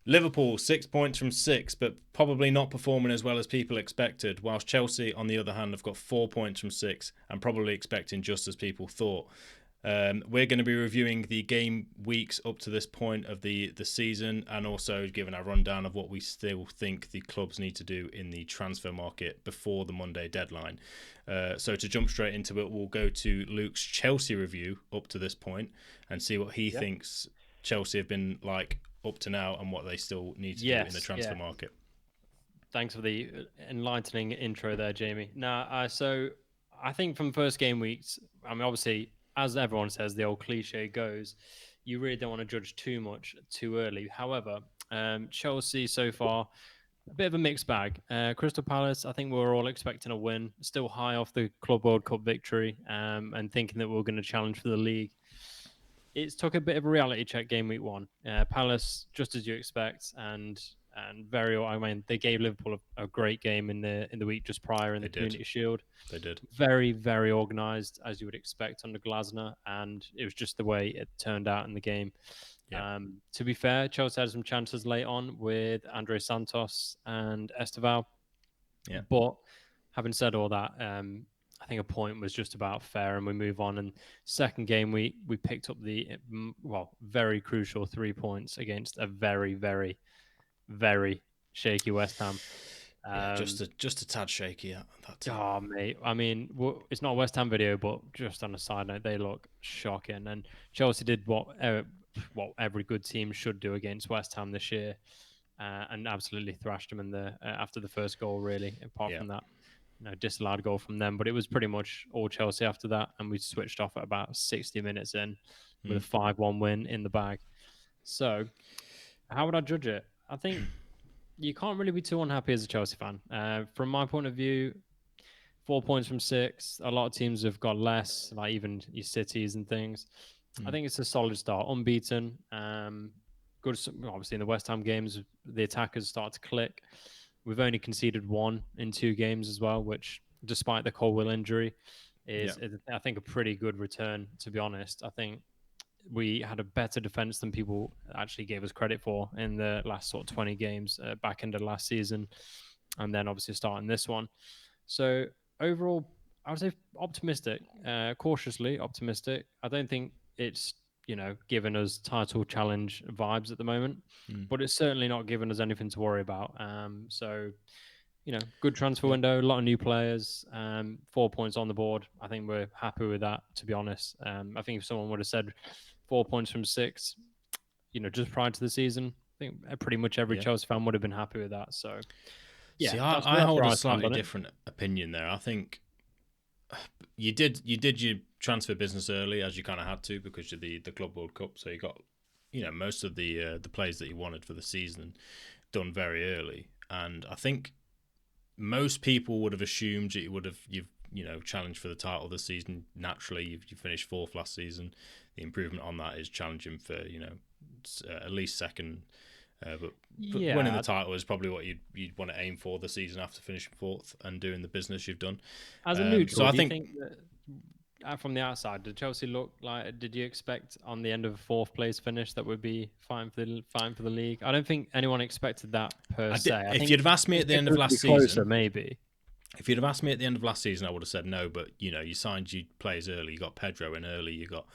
Liverpool 6 points from 6, but probably not performing as well as people expected. Whilst Chelsea, on the other hand, have got 4 points from 6 and probably expecting just as people thought. We're going to be reviewing the game weeks up to this point of the season, and also giving a rundown of what we still think the clubs need to do in the transfer market before the Monday deadline. So to jump straight into it, we'll go to Luke's Chelsea review up to this point and see what he thinks Chelsea have been like up to now and what they still need to do in the transfer market. Thanks for the enlightening intro there, Jamie. Now, so I think from first game weeks, I mean, obviously, as everyone says, the old cliche goes, you really don't want to judge too much too early. However, Chelsea so far, a bit of a mixed bag. Crystal Palace, I think we were all expecting a win, still high off the Club World Cup victory, and thinking that we were going to challenge for the league. It's took a bit of a reality check game week one. Palace, just as you expect, and very. I mean, they gave Liverpool a great game in the week just prior in the Community Shield. They did. Very, very organised, as you would expect under Glasner, and it was just the way it turned out in the game. Yeah. To be fair, Chelsea had some chances late on with Andre Santos and Esteval. Yeah. But having said all that, I think a point was just about fair, and we move on. And second game, we picked up the very crucial 3 points against a very, very, very shaky West Ham. Just a tad shaky at that team. Oh, mate. I mean, it's not a West Ham video, but just on a side note, they look shocking. And Chelsea did what every good team should do against West Ham this year, and absolutely thrashed them in the after the first goal. Really, apart from that, disallowed goal from them. But it was pretty much all Chelsea after that, and we switched off at about 60 minutes in with a 5-1 win in the bag. So, how would I judge it? I think you can't really be too unhappy as a Chelsea fan. From my point of view, 4 points from 6. A lot of teams have got less, like even your cities and things. I think it's a solid start. Unbeaten. Good. Obviously, in the West Ham games, the attackers start to click. We've only conceded 1 in 2 games as well, which, despite the Colwill injury, is I think a pretty good return. To be honest, I think we had a better defense than people actually gave us credit for in the last sort of 20 games back into last season, and then obviously starting this one. So overall, I would say optimistic, cautiously optimistic. I don't think it's given us title challenge vibes at the moment, but it's certainly not given us anything to worry about. So good transfer window, a lot of new players, 4 points on the board. I think we're happy with that, to be honest. I think if someone would have said 4 points from 6, just prior to the season, I think pretty much every Chelsea fan would have been happy with that. So, yeah. See, I hold a slightly different opinion there. I think you did your transfer business early, as you kind of had to because of the Club World Cup. So you got most of the players that you wanted for the season done very early, and I think most people would have assumed you've challenged for the title this season. Naturally, you finished 4th last season. The improvement on that is challenging for at least second. But winning the title is probably what you'd want to aim for the season after finishing 4th and doing the business you've done. As a neutral, so I think that, from the outside, did Chelsea look like? Did you expect on the end of a 4th place finish that would be fine for the league? I don't think anyone expected that per se. If you'd have asked me at the end of last season, maybe. If you'd have asked me at the end of last season, I would have said no. But you signed your players early. You got Pedro in early. You got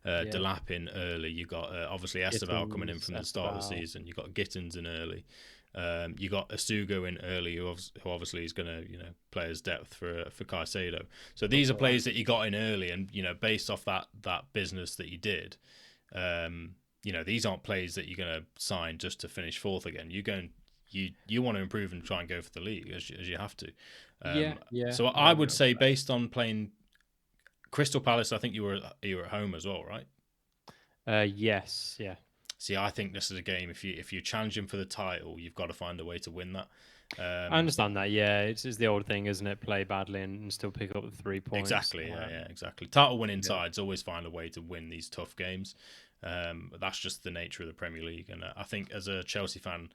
Delap in early. You got obviously Esteval coming in from the start of the season. You got Gittins in early. You got Asugo in early, who obviously is going to play as depth for Caicedo. So these are players that you got in early, and based off that business that you did, these aren't players that you're going to sign just to finish 4th again. You want to improve and try and go for the league as you have to. So I would say, based on playing Crystal Palace, I think you were at home as well, right? Yes, yeah. See, I think this is a game. If you're challenging for the title, you've got to find a way to win that. I understand that. Yeah, it's the old thing, isn't it? Play badly and still pick up the 3 points. Exactly. Yeah, exactly. Title winning sides always find a way to win these tough games. That's just the nature of the Premier League, and I think as a Chelsea fan,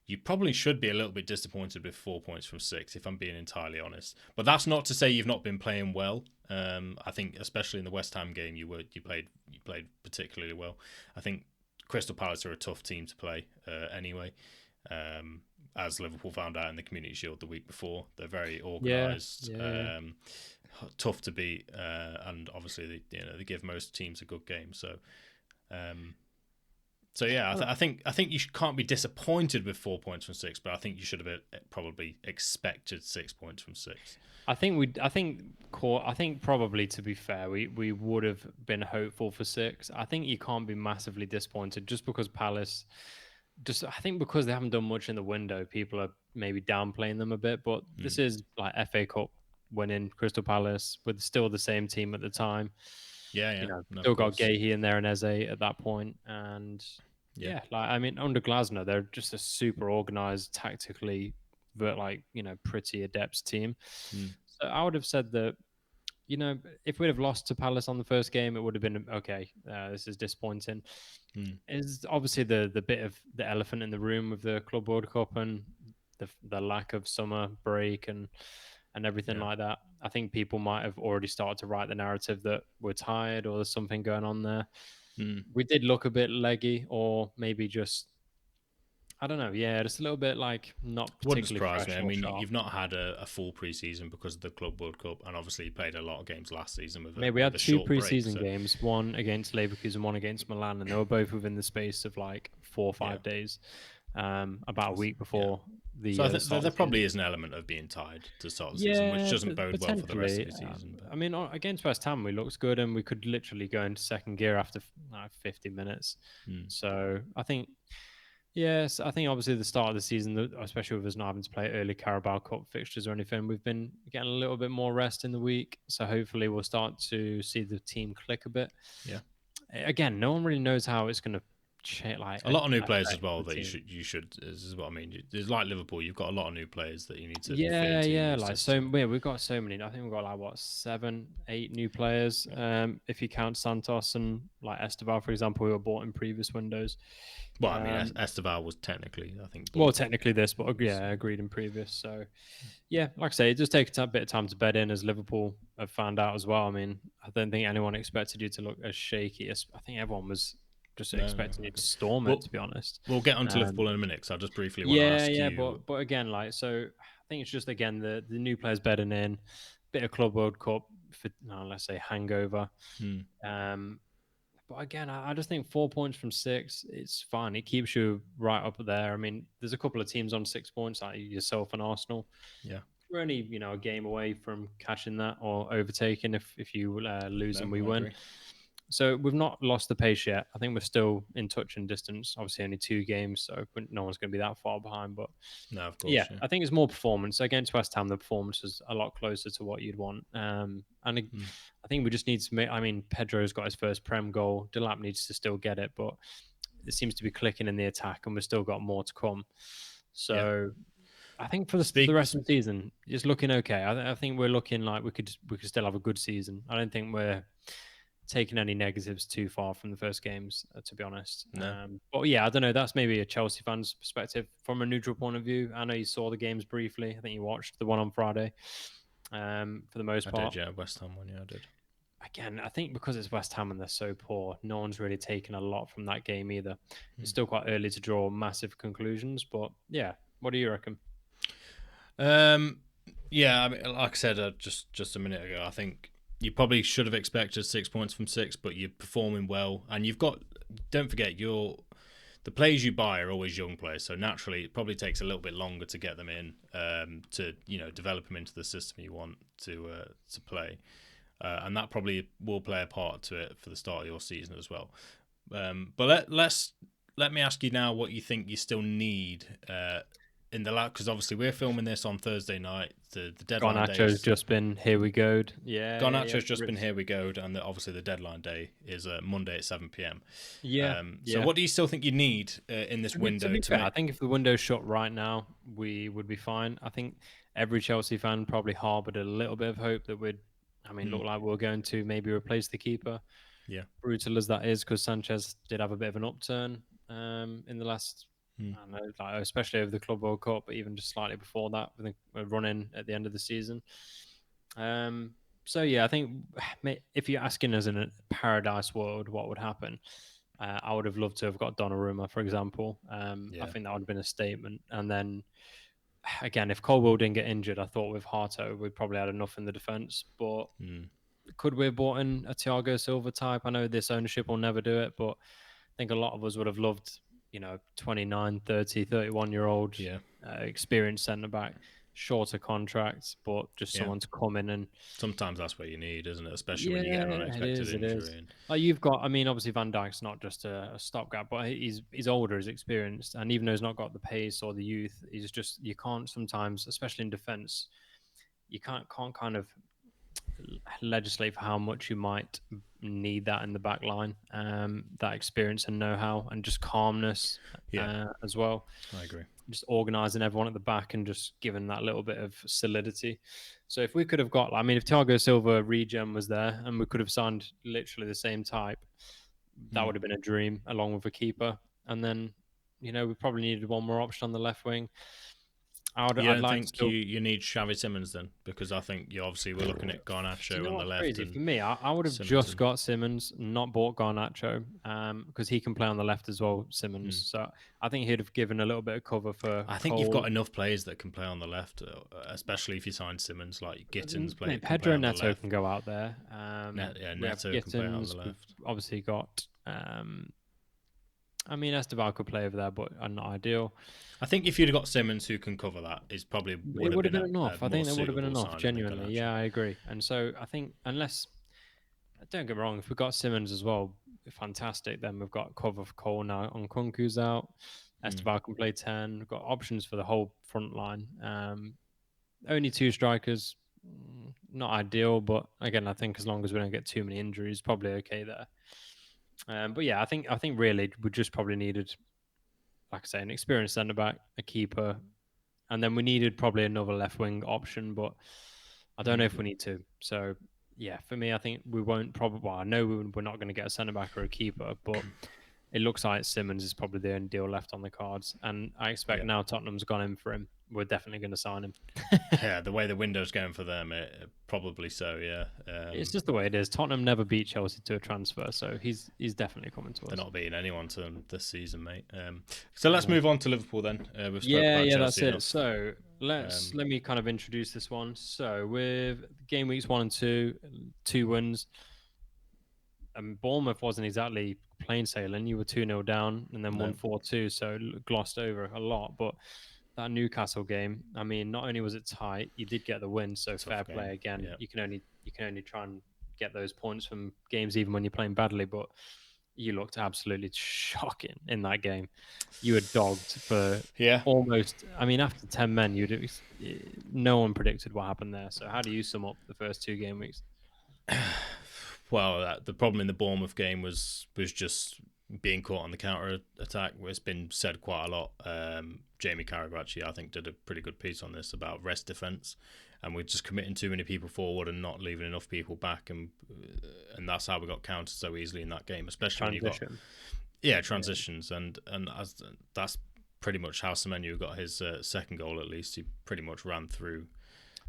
you probably should be a little bit disappointed with 4 points from 6, if I'm being entirely honest. But that's not to say you've not been playing well. I think, especially in the West Ham game, you played particularly well. I think Crystal Palace are a tough team to play anyway. As Liverpool found out in the Community Shield the week before, they're very organised, tough to beat, and obviously they give most teams a good game. So, I think you can't be disappointed with 4 points from 6, but I think you should have probably expected 6 points from 6. I think probably, to be fair, we would have been hopeful for 6. I think you can't be massively disappointed just because Palace. I think because they haven't done much in the window, people are maybe downplaying them a bit. But this is like FA Cup winning Crystal Palace with still the same team at the time. Still got Gahey in there and Eze at that point, and under Glasner, they're just a super organized, tactically, but pretty adept team. So I would have said that, if we'd have lost to Palace on the first game, it would have been okay. This is disappointing. Is obviously the bit of the elephant in the room with the Club World Cup and the lack of summer break and everything like that. I think people might have already started to write the narrative that we're tired or there's something going on there. We did look a bit leggy, or maybe just, I don't know. Yeah, just a little bit not particularly. Wouldn't surprise fresh me. I mean, sharp. you've not had a full preseason because of the Club World Cup, and obviously you played a lot of games last season with we had 2 preseason games, one against Leverkusen, one against Milan, and they were both within the space of 4 or 5 days, about a week before the. So I think there probably is an element of being tied to start the season, which doesn't bode well for the rest of the season. I mean, against West Ham, we looked good, and we could literally go into second gear after 50 minutes. So I think. Yes, I think obviously the start of the season, especially with us not having to play early Carabao Cup fixtures or anything, we've been getting a little bit more rest in the week. So hopefully we'll start to see the team click a bit. Yeah. Again, no one really knows how it's going to change. A lot of new players as well that you should. This is what I mean. It's like Liverpool. You've got a lot of new players that you need to. We've got so many. I think we've got 7, 8 new players. If you count Santos and Esteval, for example, who were bought in previous windows. Well, I mean, Esteval was technically, I think. Well, technically this, but agreed in previous. So, like I say, it just takes a bit of time to bed in, as Liverpool have found out as well. I mean, I don't think anyone expected you to look as shaky as I think everyone was just expecting you to storm it, to be honest. We'll get on to Liverpool in a minute, because I just briefly want to ask you. But again, so I think it's just, again, the new players bedding in, bit of Club World Cup, for, let's say, hangover. But again, I just think 4 points from 6, it's fine. It keeps you right up there. I mean, there's a couple of teams on 6 points, like yourself and Arsenal. Yeah. We're only, a game away from catching that or overtaking if you lose and we win. So we've not lost the pace yet. I think we're still in touch and distance. Obviously, only 2 games, so no one's going to be that far behind. But no, of course. Yeah, I think it's more performance. Against West Ham, the performance is a lot closer to what you'd want. I think we just need to make. I mean, Pedro's got his first Prem goal. Delap needs to still get it, but it seems to be clicking in the attack, and we've still got more to come. So. Yeah. I think for the rest of the season, it's looking okay. I think we're looking like we could still have a good season. I don't think we're taking any negatives too far from the first games, to be honest. No. But yeah, I don't know. That's maybe a Chelsea fan's perspective. From a neutral point of view, I know you saw the games briefly. I think you watched the one on Friday. For the most part, I did, yeah. West Ham one, yeah, I did. Again, I think because it's West Ham and they're so poor, no one's really taken a lot from that game either. It's still quite early to draw massive conclusions, but yeah, what do you reckon? Yeah, I mean, like I said just a minute ago, I think you probably should have expected 6 points from 6, but you're performing well, and you've got. Don't forget, the players you buy are always young players, so naturally it probably takes a little bit longer to get them in, to develop them into the system you want to play, and that probably will play a part to it for the start of your season as well. But let me ask you now what you think you still need. In the lab, because obviously we're filming this on Thursday night. The deadline day has just been here we go. Yeah, Garnacho's just been here we go, and obviously the deadline day is Monday at 7 p.m. So what do you still think you need in this window? I think if the window's shut right now, we would be fine. I think every Chelsea fan probably harboured a little bit of hope that look like we're going to maybe replace the keeper. Yeah, brutal as that is, because Sanchez did have a bit of an upturn in the last. I know, especially over the Club World Cup, but even just slightly before that, with a run-in at the end of the season. So yeah, I think if you're asking us in a paradise world what would happen, I would have loved to have got Donnarumma, for example. I Yeah. think that would have been a statement. And then again, if Colwell didn't get injured, I thought with Harto we probably had enough in the defence. But could we have bought in a Thiago Silva type? I know this ownership will never do it, but I think a lot of us would have loved, 29, 30, 31-year-old Yeah. experienced centre back, shorter contracts, but just someone to come in and. Sometimes that's what you need, isn't it? Especially when you get an Yeah, it unexpected is. It is. injury. Like you've got, I mean, obviously Van Dijk's not just a stopgap, but he's older, he's experienced, and even though he's not got the pace or the youth, he's just you can't sometimes, especially in defence, you can't kind of legislate for how much you might need that in the back line, that experience and know-how and just calmness as well. I agree. Just organising everyone at the back and just giving that little bit of solidity. So if we could have got, I mean, if Thiago Silva regen was there and we could have signed literally the same type, that would have been a dream along with a keeper. And then, we probably needed one more option on the left wing. You don't think you need Xavi Simons then? Because I think we're looking at Garnacho on the left. Crazy? For me, I would have just got Simons, not bought Garnacho, because he can play on the left as well, Simons. So I think he'd have given a little bit of cover for. I think you've got enough players that can play on the left, especially if you sign Simons, like Gittins play. Pedro Neto can go out there. Neto can play on the left. We've obviously got. I mean, Esteban could play over there, but not ideal. I think if you'd have got Simons who can cover that, it would have been enough. I think that would have been enough, genuinely. Yeah, I agree. And so I think unless, don't get me wrong, if we've got Simons as well, fantastic. Then we've got cover for Cole now. Nkunku's out. Esteban can play 10. We've got options for the whole front line. Only 2 strikers, not ideal, but again, I think as long as we don't get too many injuries, probably okay there. But yeah, I think really we just probably needed, like I say, an experienced centre back, a keeper, and then we needed probably another left wing option. But I don't know if we need to. So yeah, for me, I think we won't probably. Well, I know we're not going to get a centre back or a keeper, but it looks like Simons is probably the only deal left on the cards, and I expect now Tottenham's gone in for him. We're definitely going to sign him. Yeah, the way the window's going for them, probably so. Yeah, it's just the way it is. Tottenham never beat Chelsea to a transfer, so he's definitely coming to us. They're not beating anyone to them this season, mate. So let's move on to Liverpool then. That's it. So let me kind of introduce this one. So with game weeks 1 and 2 wins. And Bournemouth wasn't exactly plain sailing. You were 2-0 down and then won 4-2, so glossed over a lot. But that Newcastle game, I mean, not only was it tight, you did get the win, so fair play again. Yeah. You can only try and get those points from games even when you're playing badly, but you looked absolutely shocking in that game. You were dogged for almost, I mean, after 10 men, no one predicted what happened there. So how do you sum up the first 2 game weeks? Well, the problem in the Bournemouth game was just being caught on the counter attack. It's been said quite a lot. Jamie Carragher actually, I think, did a pretty good piece on this about rest defence, and we're just committing too many people forward and not leaving enough people back, and that's how we got countered so easily in that game, especially when you got transitions, and as that's pretty much how Semenyo got his second goal. At least he pretty much ran through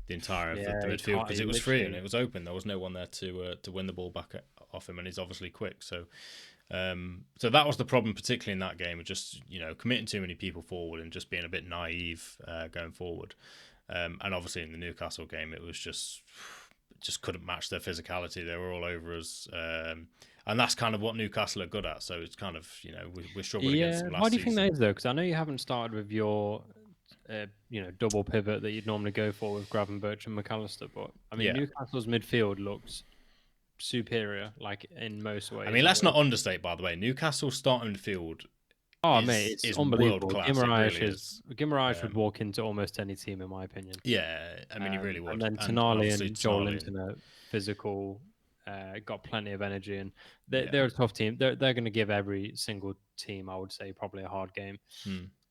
the entire of the midfield because it was free and it was open. There was no one there to win the ball back off him, and he's obviously quick. So that was the problem, particularly in that game, of just committing too many people forward and just being a bit naive going forward. And obviously in the Newcastle game, it was just couldn't match their physicality. They were all over us. And that's kind of what Newcastle are good at. So it's kind of, we struggled against them last season. Why do you think that is, though? Because I know you haven't started with your double pivot that you'd normally go for with Gravenberch and McAllister. But, I mean, Newcastle's midfield looks superior, like, in most ways. I mean, let's not understate, by the way. Newcastle's starting midfield it's unbelievable. Guimaraes would walk into almost any team, in my opinion. Yeah, I mean, he really would. And then Tonali and Joel Linton are physical, got plenty of energy, and they're a tough team. They're going to give every single team, I would say, probably a hard game.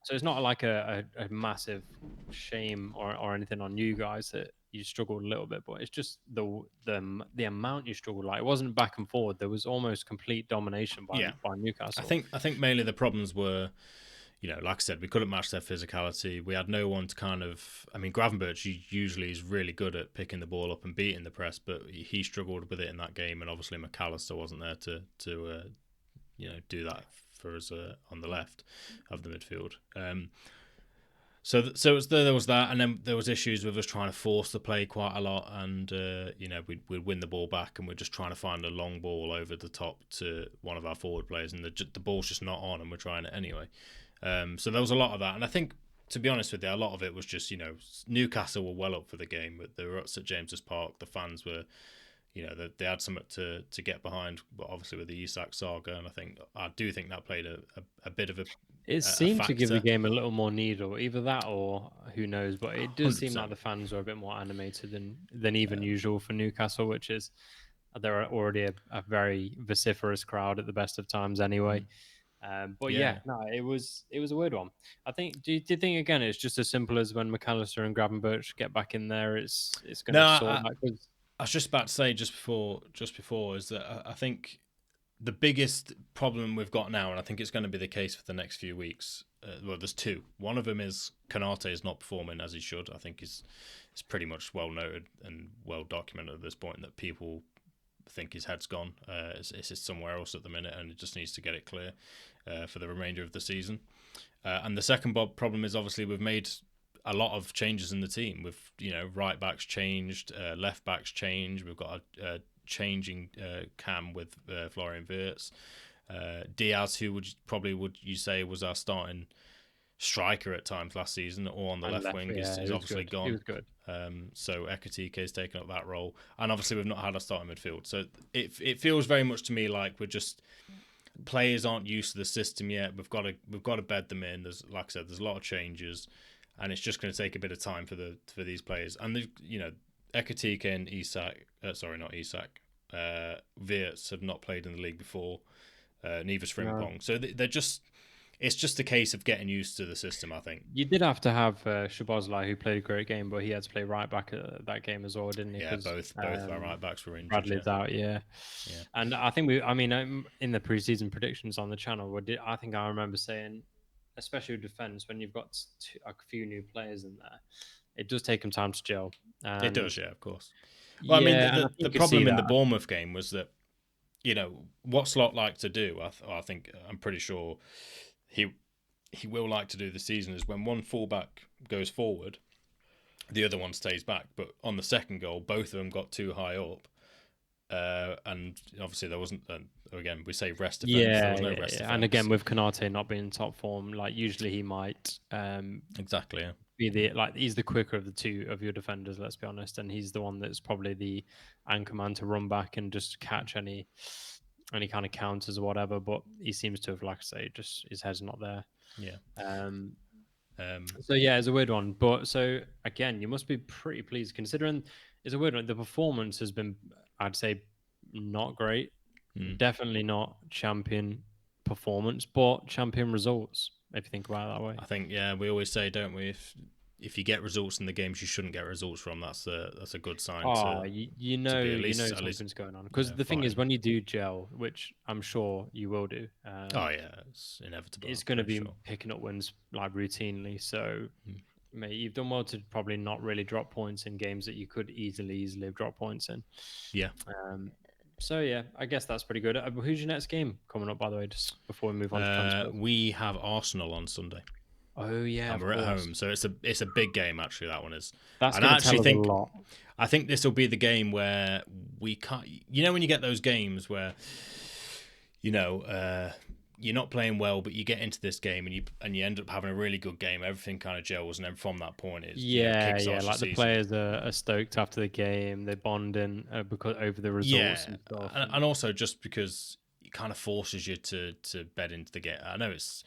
So it's not like a massive shame or anything on you guys that you struggled a little bit, but it's just the amount you struggled. Like, it wasn't back and forward. There was almost complete domination by Newcastle. I think mainly the problems were, like I said, we couldn't match their physicality. We had no one to kind of. I mean, Gravenberch usually is really good at picking the ball up and beating the press, but he struggled with it in that game, and obviously McAllister wasn't there to do that for us on the left of the midfield. So there was that, and then there was issues with us trying to force the play quite a lot, and we'd win the ball back, and we're just trying to find a long ball over the top to one of our forward players, and the ball's just not on, and we're trying it anyway. So there was a lot of that, and I think, to be honest with you, a lot of it was just Newcastle were well up for the game, but they were at St James's Park. The fans were, they had something to get behind, but obviously with the Isak saga, and I do think that played a bit of a It seemed to give the factor. game a little more needle, either that or who knows. But it does seem 100%. like the fans are a bit more animated than even usual for Newcastle, which is they're already a very vociferous crowd at the best of times anyway. But no, it was a weird one. I think. Do you think again it's just as simple as when McAllister and Gravenberch get back in there? It's going to sort that. I was just about to say just before is that I think the biggest problem we've got now, and I think it's going to be the case for the next few weeks. Well, there's two. One of them is Konate is not performing as he should. I think it's pretty much well noted and well documented at this point that people think his head's gone. It's somewhere else at the minute, and it just needs to get it clear for the remainder of the season. And the second problem is obviously we've made a lot of changes in the team. With right backs changed, left backs changed. We've got a changing cam with Florian Wirtz. Diaz, who would you say was our starting striker at times last season, or on the left wing, is obviously good. gone. He was good. So Ekatike has taken up that role, and obviously we've not had a starting midfield. So it feels very much to me like we're just players aren't used to the system yet. We've got to bed them in. There's, like I said, there's a lot of changes, and it's just going to take a bit of time for these players. And Ekatike and Wirtz have not played in the league before. Neither Frimpong. No. So they're just. It's just a case of getting used to the system, I think. You did have to have Szoboszlai, who played a great game, but he had to play right back at that game as well, didn't he? Yeah, both our right backs were injured. Bradley's out, yeah. And I think in the preseason predictions on the channel, I think I remember saying, especially with defence, when you've got a few new players in there, it does take them time to gel. It does, yeah, of course. Well, the problem in the Bournemouth game was that, what Slot liked to do, I'm pretty sure he will like to do this season, is when one fullback goes forward, the other one stays back. But on the second goal, both of them got too high up, and obviously there wasn't. Again, we say rest defense. There was no rest defense. And again, with Konate not being in top form, like usually he might exactly be he's the quicker of the two of your defenders. Let's be honest, and he's the one that's probably the anchor man to run back and just catch any kind of counters or whatever, but he seems to have, like I say, just his head's not there. Yeah. So yeah, it's a weird one. But so again, you must be pretty pleased considering it's a weird one. The performance has been, I'd say, not great. Definitely not champion performance, but champion results. If you think about it that way. I think we always say, don't we? If you get results in the games you shouldn't get results from, that's a good sign. Something's going on. Because the thing is, when you do gel, which I'm sure you will do, it's inevitable. It's going to be picking up wins like routinely. So, mate, you've done well to probably not really drop points in games that you could easily have dropped points in. Yeah. So yeah, I guess that's pretty good. Who's your next game coming up, by the way? Just before we move on to transfers? We have Arsenal on Sunday. Oh yeah, and we're at home, so it's a big game. Actually, that one is. That's going to tell us a lot. I think this will be the game where we can't. When you get those games where, you're not playing well, but you get into this game and you end up having a really good game. Everything kind of gels, and then from that point, it's like the players are stoked after the game. They're bonding because over the results and stuff, and also just because it kind of forces you to bed into the game. I know it's.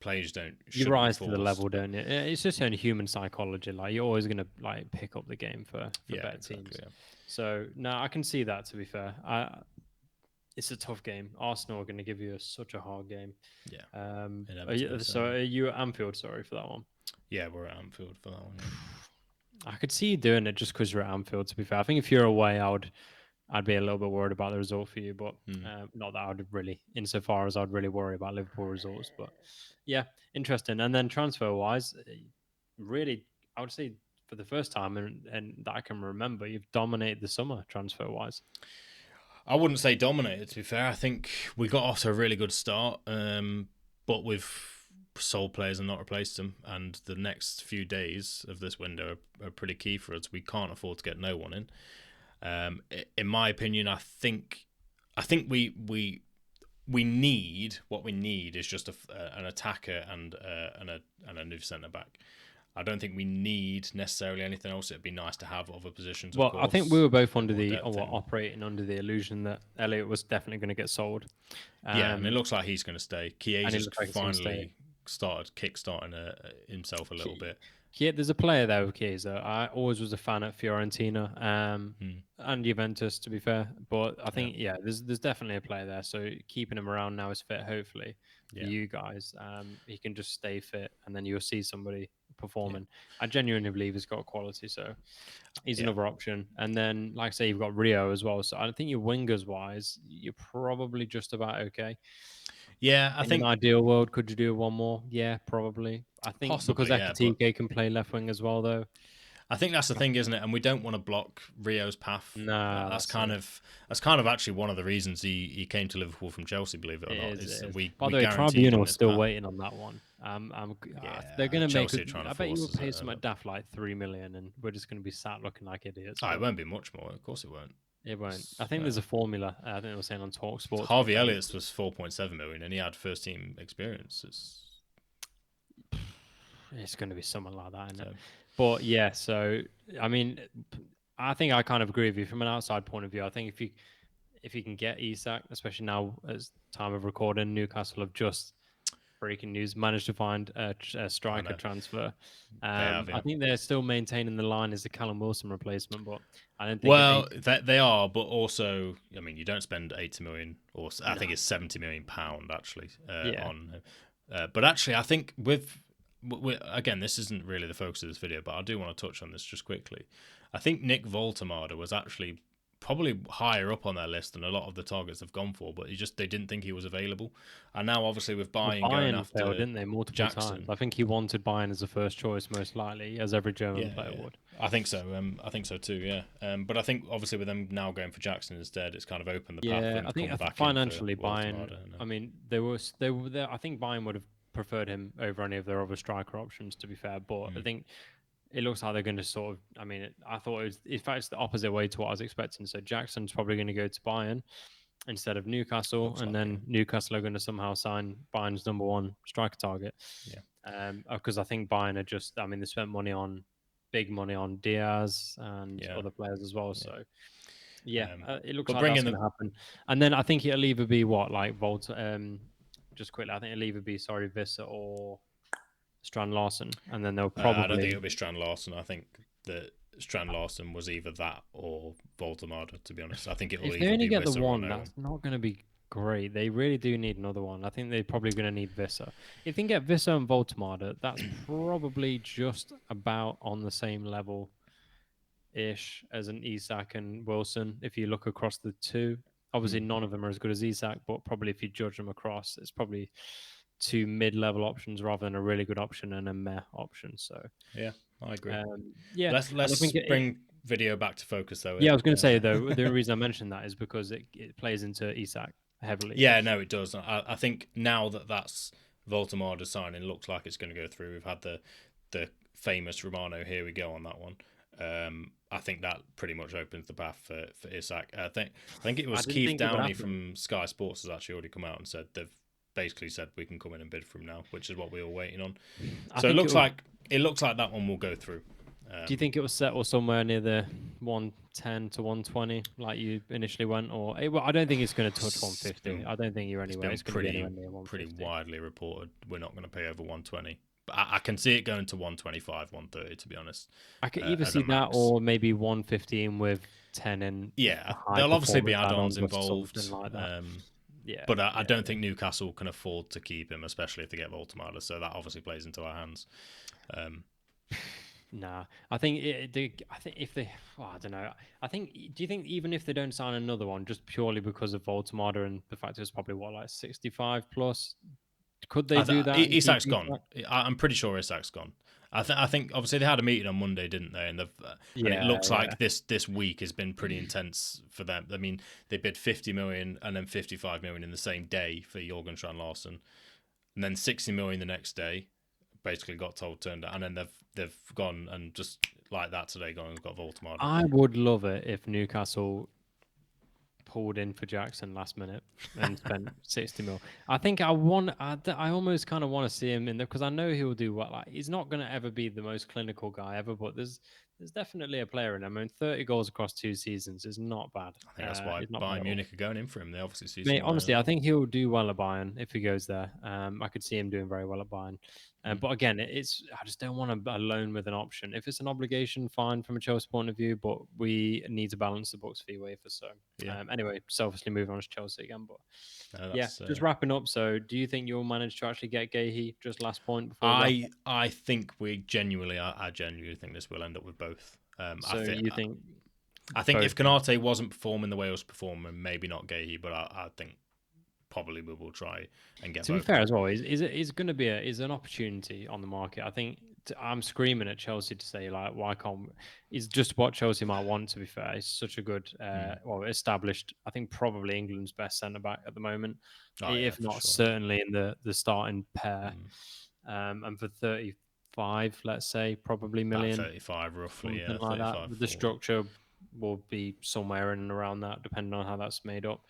Players don't. You rise to the level, don't you? It's just only human psychology. Like you're always gonna pick up the game for better teams. Yeah. So no, I can see that. To be fair, it's a tough game. Arsenal are going to give you such a hard game. Yeah. Are you at Anfield? Sorry for that one. Yeah, we're at Anfield for that one. Yeah. I could see you doing it just because you're at Anfield. To be fair, I think if you're away, I'd be a little bit worried about the result for you, but not that I would really, insofar as I'd really worry about Liverpool results. But yeah, interesting. And then transfer-wise, really, I would say for the first time and that I can remember, you've dominated the summer transfer-wise. I wouldn't say dominated, to be fair. I think we got off to a really good start, but we've sold players and not replaced them. And the next few days of this window are pretty key for us. We can't afford to get no one in. In my opinion, I think we need what we need is just an attacker and a new centre back. I don't think we need necessarily anything else. It'd be nice to have other positions. Well, of course, I think we were both under operating under the illusion that Elliot was definitely going to get sold. Yeah, and it looks like he's going to stay. Chiesa's finally started kickstarting himself a little bit. Yeah, there's a player there with Chiesa. I always was a fan at Fiorentina and Juventus, to be fair. But I think, there's definitely a player there. So keeping him around now is fit, hopefully, for you guys. He can just stay fit, and then you'll see somebody performing. I genuinely believe he's got quality, so he's another option. And then, like I say, you've got Rio as well. So I think your wingers-wise, you're probably just about okay. Yeah, I think in an ideal world, could you do one more? Yeah, probably. I think possibly, because Ekatike can play left wing as well, though. I think that's the thing, isn't it? And we don't want to block Rio's path. No, that's kind of actually one of the reasons he came to Liverpool from Chelsea. Believe it or not, by the way, Tribunal is still waiting on that one. They're going to make. I bet you will pay some at daft like 3 million, and we're just going to be sat looking like idiots. It won't be much more. Of course, it won't. It won't. I think there's a formula. I think they were saying on TalkSport. Harvey Elliott's was 4.7 million, and he had first team experience. It's going to be something like that, isn't it? But yeah, so I mean, I think I kind of agree with you from an outside point of view. I think if you can get Isak, especially now as time of recording, Newcastle have just breaking news managed to find a striker transfer. I think they're still maintaining the line as a Callum Wilson replacement, but I don't think. Well, they are, but also, I mean, you don't spend 80 million, or I think it's 70 million pound actually on. But actually, I think again, this isn't really the focus of this video, but I do want to touch on this just quickly. I think Nick Voltemade was actually probably higher up on their list than a lot of the targets have gone for, but they didn't think he was available. And now, obviously, with Bayern going after failed, didn't they, multiple times? I think he wanted Bayern as a first choice, most likely, as every German player would. I think so. I think so too. Yeah. But I think obviously with them now going for Jackson instead, it's kind of opened the path. Yeah, I think financially Bayern. I mean, they were there. I think Bayern would have preferred him over any of their other striker options, to be fair. But I think it looks like they're going to sort of. I mean, I thought it was. In fact, it's the opposite way to what I was expecting. So Jackson's probably going to go to Bayern instead of Newcastle, then Newcastle are going to somehow sign Bayern's number one striker target. Yeah. Because I think Bayern are just. I mean, they spent big money on Diaz and other players as well. So. It looks like that's going to happen. And then I think it'll either be just quickly, I think it'll either be Visser or Strand Larsen, and then they'll probably. I don't think it'll be Strand Larsen. I think that Strand Larsen was either that or Voltemade. To be honest, I think it'll. If they only get the one, that's not going to be great. They really do need another one. I think they're probably going to need Visser. If they can get Visser and Voltemade, that's probably just about on the same level ish as an Isak and Wilson. If you look across the two, obviously none of them are as good as Isak, but probably if you judge them across, it's probably two mid-level options rather than a really good option and a meh option. So yeah, I agree. Let's bring video back to focus though. Yeah, I was going to say though, the reason I mentioned that is because it plays into Isak heavily. Yeah, no, it does. I think now that's Voltemade signing looks like it's going to go through. We've had the famous Romano here we go on that one. I think that pretty much opens the path for Isak. I think it was Keith Downey from Sky Sports has actually already come out and said they've basically said we can come in and bid for him now, which is what we were waiting on. So it looks like that one will go through. Do you think it was settled somewhere near the 110 to 120 like you initially went, or I don't think it's going to touch 150. I don't think you're anywhere. It's going to be anywhere near 150. Pretty widely reported we're not going to pay over 120. But I can see it going to 125, 130, to be honest. I could either see that or maybe 115 with 10 and there'll obviously be add-ons involved. Like that. But I don't think Newcastle can afford to keep him, especially if they get Voltemade. So that obviously plays into our hands. Nah, I think if they, I don't know. Do you think even if they don't sign another one, just purely because of Voltemade and the fact it's probably 65 plus? Could they do that? Isak's gone. I'm pretty sure Isak's gone. I think obviously they had a meeting on Monday, didn't they? And and it looks like this week has been pretty intense for them. I mean, they bid 50 million and then 55 million in the same day for Jorgen Strand Larsen, and then 60 million the next day. Basically, got told turned down, and then they've gone and just like that today gone and got Voldemort. I would love it if Newcastle pulled in for Jackson last minute and spent 60 mil. I think I almost kind of want to see him in there because I know he'll do what. Like, he's not going to ever be the most clinical guy ever, but there's definitely a player in him. I mean, 30 goals across 2 seasons is not bad. I think that's why Bayern Munich are going in for him. They obviously see. Mate, honestly, I think he'll do well at Bayern if he goes there. I could see him doing very well at Bayern. But again, I just don't want a loan with an option. If it's an obligation, fine from a Chelsea point of view, but we need to balance the books for UEFA. So anyway, selfishly moving on to Chelsea again. But just wrapping up. So do you think you'll manage to actually get Gahey? Just last point before I think I genuinely think this will end up with both. I think if Konate wasn't performing the way he was performing, maybe not Gahey, but I think probably we will try and get. To be fair as well, is going to be an opportunity on the market. I think I'm screaming at Chelsea to say like, why can't? It's just what Chelsea might want. To be fair, it's such a good, established. I think probably England's best centre back at the moment, if not certainly in the starting pair. And for 35, let's say, probably million. 35 roughly, something like that. The structure will be somewhere in and around that, depending on how that's made up.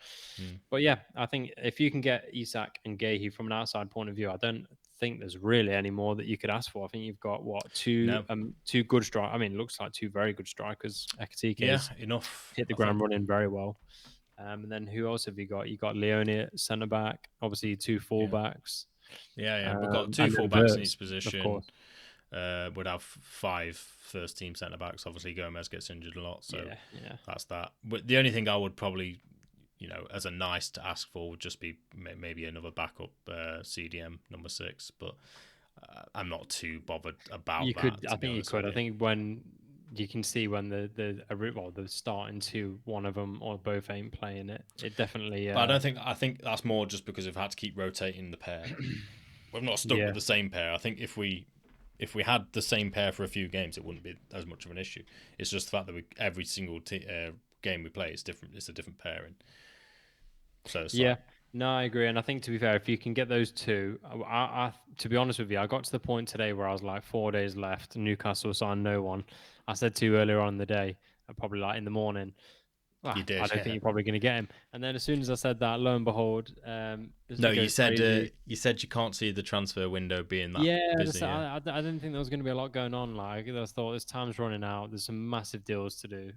But yeah, I think if you can get Isak and Gahey from an outside point of view, I don't think there's really any more that you could ask for. I think you've got two good strikers. I mean, it looks like two very good strikers. Ekatike enough hit the ground running very well. And then who else have you got? You got Leone at centre back. Obviously, 2 fullbacks. We've got 2 fullbacks in each position. Of course. Would have 5 first team centre backs. Obviously, Gomez gets injured a lot, so that's that. But the only thing I would probably, as a nice to ask for, would just be maybe another backup CDM number 6. But I'm not too bothered about that. I think you could. I think when you can see when the starting 2, one of them or both ain't playing it. It definitely. But I think that's more just because we've had to keep rotating the pair. We've not stuck with the same pair. I think if we had the same pair for a few games, it wouldn't be as much of an issue. It's just the fact that every single game we play is different. It's a different pairing. So no, I agree. And I think, to be fair, if you can get those 2, I to be honest with you, I got to the point today where I was like 4 days left. Newcastle signed no one. I said to you earlier on in the day, probably like in the morning, you did, I don't think you're probably going to get him. And then as soon as I said that, lo and behold, you said you can't see the transfer window being that busy. I didn't think there was going to be a lot going on. Like, I thought this time's running out. There's some massive deals to do.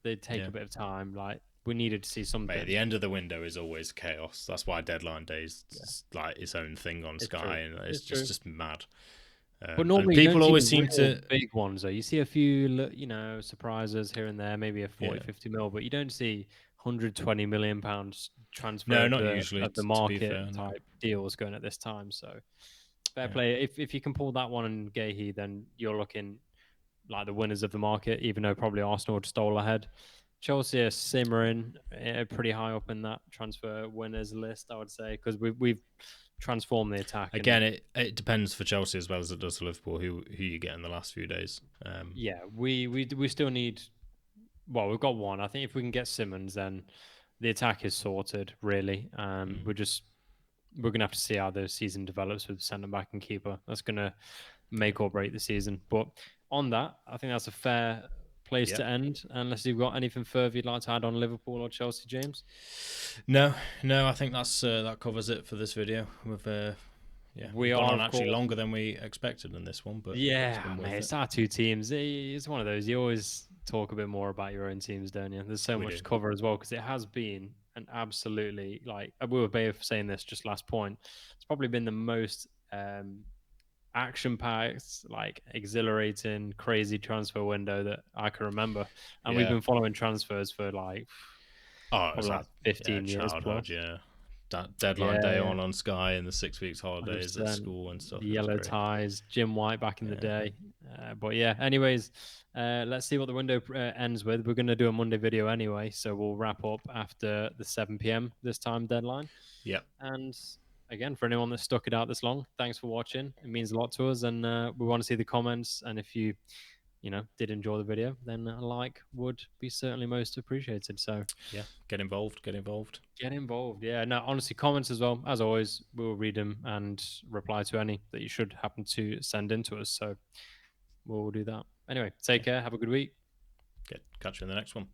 They take a bit of time. Like, we needed to see something. Mate, the end of the window is always chaos. That's why deadline day is like its own thing on Sky, and it's just mad. But normally, people always seem to big ones. Though you see a few, surprises here and there, maybe a 40-50 mil, but you don't see 120 million pounds transfer. No, not usually at the market type deals going at this time. So fair play. If you can pull that one and Gahey, then you're looking like the winners of the market. Even though probably Arsenal stole ahead. Chelsea are simmering pretty high up in that transfer winners list, I would say, because we've transformed the attack. Again, it depends for Chelsea as well as it does for Liverpool, who you get in the last few days. We still need. Well, we've got one. I think if we can get Simmons, then the attack is sorted. Really, we're gonna have to see how the season develops with centre back and keeper. That's gonna make or break the season. But on that, I think that's a fair place to end, unless you've got anything further you'd like to add on Liverpool or Chelsea, James. No, I think that covers it for this video. We've gone on actually longer than we expected in this one, but it's our 2 teams. It's one of those, you always talk a bit more about your own teams, don't you? There's so much to cover as well, because it has been an absolutely, like we were both saying this just last point, it's probably been the most action-packed, like exhilarating, crazy transfer window that I can remember, and we've been following transfers for like 15 years plus. That deadline day on Sky and the 6 weeks holidays 100%. At school and stuff. The yellow ties, Jim White back in the day. Anyways, let's see what the window ends with. We're going to do a Monday video anyway, so we'll wrap up after the 7 p.m. this time deadline. Yep. And again, for anyone that stuck it out this long, thanks for watching. It means a lot to us, and we want to see the comments. And if you did enjoy the video, then a like would be certainly most appreciated. So yeah, get involved. Yeah, no, honestly, comments as well. As always, we will read them and reply to any that you should happen to send in to us. So we'll do that. Anyway, take care. Have a good week. Catch you in the next one.